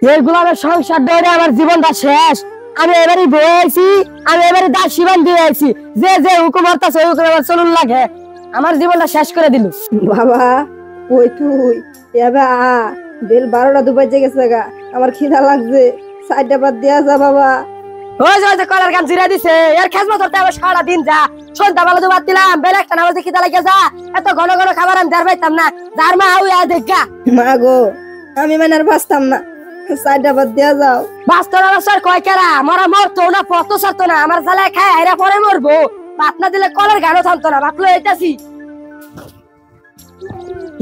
এই গোলামের সংসার ধরে আমার জীবনটা শেষ। আমি এবারে বয়ে আইছি, আমি এবারে দাসী বান্ধি আইছি, যে যে হুকুম হরতাছে ওই হুকুম আমার চলুন লাগে। আমার জীবনটা শেষ করে দিল। বাবা ওই তুই এবার বেল 12টা দুবাজে গেছে গা, আমার খিদা লাগছে, 4টা বাদ দেয়া যা বাবা। ওই যে কলার গান জিরা দিছে, এর খেজমত ধরতে আমার সারা দিন যা। সন্ধ্যা বেলা দুবার দিলাম, বেলা একটা নামাজে খিদা লাগে যা। এত ঘন ঘন খাবার আমি ধার পাইতাম না, যার মা আউ দেখা। মা গো আমি মানে আর বাঁচতাম না, 4টা বাদ দেয়া যাও। বাস্তরা বাস্তর কয় কেরা মরা মরতো না, পত সারতো না, আমার জ্বালায় খায় হাইরা পরে মরবো। ভাত না দিলে কলার গানও থামতো না, ভাত লই আইতাছি।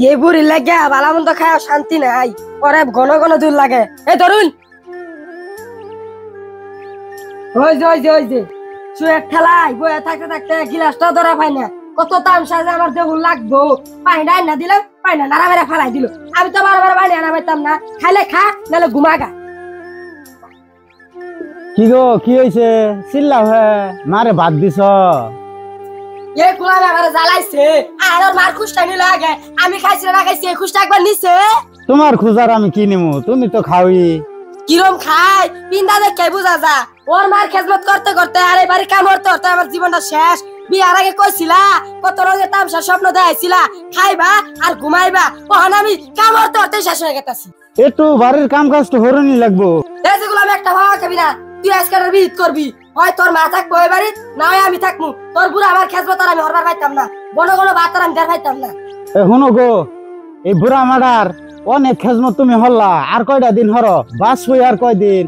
এই বুড়ি লাগে ভালো মন্দ খায় শান্তি নাই, পরে ঘন ঘন দূর লাগে। এই ধরুন ওই যে শুয়ে ঠেলাই বয়ে থাকতে থাকতে গিলাসটা ধরা পাই না। কত তামসা যে আমার দেহ লাগবো, পানি না দিলাম, পানি না নাড়া মেরা ফেলাই দিল। আমি তো বারবার পানি আনা পাইতাম না, খাইলে খা নাহলে ঘুমাগা। কি গো কি হয়েছে চিল্লা হে মারে ভাত দিছ? এ গোলাম আমার জ্বালাইছে, আর ওর মার খুশটা নিল আগে। আমি খাইছি না খাইছি, এই খুশটা একবার নিছে। তোমার খুঁজার আমি কি নিমু, তুমি তো খাওই। কিরম খাই পিন্দা দেখে বুঝা যা। ওর মার খেজমত করতে করতে আর এবারে কাম করতে করতে আমার জীবনটা শেষ। বিয়ার আগে কইছিলা কত রঙের তামসা স্বপ্ন দেখাইছিলা, খাইবা আর ঘুমাইবা। ওখান আমি কাম করতে করতে শেষ হয়ে গেতাছি। একটু বাড়ির কাম কাজ তো হরনি লাগবো। এই যেগুলো আমি একটা ভাবা খাবি না, তুই আজকাল বিহিত করবি। হয় তোর মা থাকবো ওই বাড়ি, না হয় আমি থাকবো। তোর বুড়া আমার খেজমত আর আমি হরবার পাইতাম না, বড় বড় ভাত আর আমি দেড় পাইতাম না। শুনো গো, এই বুড়া মাডার অনেক খেজমত তুমি হল্লা, আর কয়টা দিন হর বাস হই আর কয়দিন।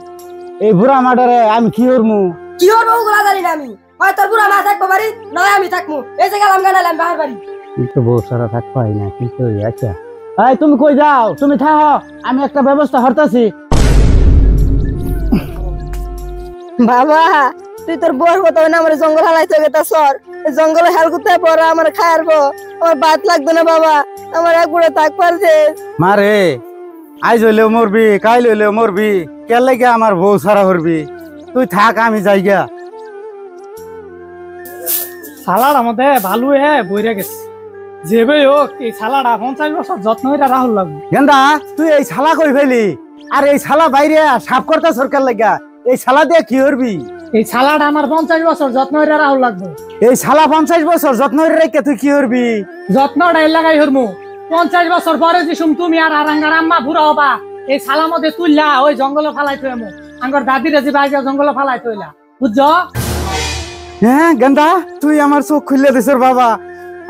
এই বুড়া মাডারে আমি কি হরমু? কি হরবো ওগুলা জানি না আমি। হয় তোর বুড়া মা থাকবো বাড়ি, না হয় আমি থাকবো। এই যে গেলাম গানালাম বাবার বাড়ি। কিন্তু বউ সারা থাক পাই না, কিন্তু আচ্ছা এই তুমি কই যাও? তুমি থাক, আমি একটা ব্যবস্থা হরতাছি। বাবা তুই তোর বউর কথা না আমার জঙ্গল হালাইতে গেতাছ, জঙ্গলে হেল কোথায় পড়া আমার খায়ারবো, আমার ভাত লাগবে না বাবা, আমার এক বুড়ো থাক পারছে। মারে আইজ হইলেও মরবি, কাইল হইলেও মরবি, কে লাগে আমার বউ সারা হরবি? তুই থাক, আমি যাইগা। সালাড আমাদের ভালো বইরে গেছে। যেবে হোক এই সালাডা 50 বছর যত্ন হইরা রাহুল লাগবে। গেন্দা তুই এই শালা কই ফেলি? আর এই শালা বাইরে সাফ করতে সরকার লাগা, এই শালা দিয়ে কি করবি? এই সালাড আমার 50 বছর যত্ন হইরা রাহুল লাগবে। এই শালা 50 বছর যত্ন রেখে তুই কি করবি? যত্নটা লাগাই হরমু। 50 বছর পরে যিসুম তুমি আর আরাঙ্গার আম্মা বুড়া হবা, এই সালা মধ্যে তুললা ওই জঙ্গলে ফালাই থইমু। আঙ্গর দাদিরে যে বাইরে জঙ্গলে ফালাই থইলা, বুঝছো? হ্যাঁ গেন্দা তুই আমার চোখ খুলে দিছর বাবা।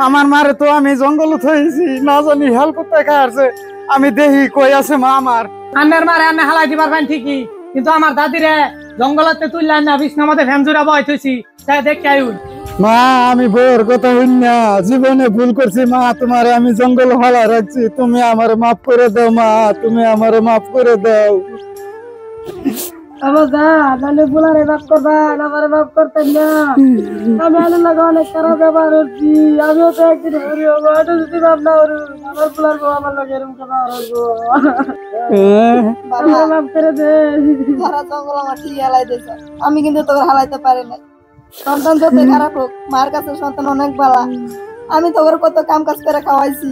আমার মারে তো আমি জঙ্গল থইছি, না জানি হেল কোথায় খাইছে। আমি দেখি কই আছে মা আমার। আন্নের মারে আন্নে হালাই দিবার পাইন ঠিকই, কিন্তু আমার দাদিরে জঙ্গলতে তুললা না বিছনা মধ্যে ভ্যানজুরা বয় থইছি, তাই দেখে আইউন। মা আমি বউর কথা হইন না, জীবনে ভুল করছি মা, তোমারে আমি জঙ্গল ফালা রাখছি, তুমি আমার মাফ করে দাও মা, তুমি আমার মাফ করে দাও। আমার যা নাহলে বুলারে মাফ করবা, আমার মাফ করতেন না। আমি আলু লাগা অনেক খারাপ ব্যবহার করছি, আমিও তো একদিন হরি হবো। এটা যদি মাফ না হরি, আমার বুলার বউ আমার লগে এরকম ব্যবহার করবো। আমার মাফ করে দে। সারা জঙ্গল আমার ঠিক হালাই দিয়েছে, আমি কিন্তু তোকে হালাইতে পারি না। সন্তান যত খারাপ হোক, মার কাছে সন্তান অনেক ভালো। আমি তোর কত কাম কাজ করে খাওয়াইছি,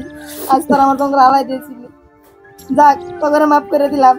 আজ তোর আমার জঙ্গল হালাই দিয়েছিলি। যাক তোকে মাফ করে দিলাম।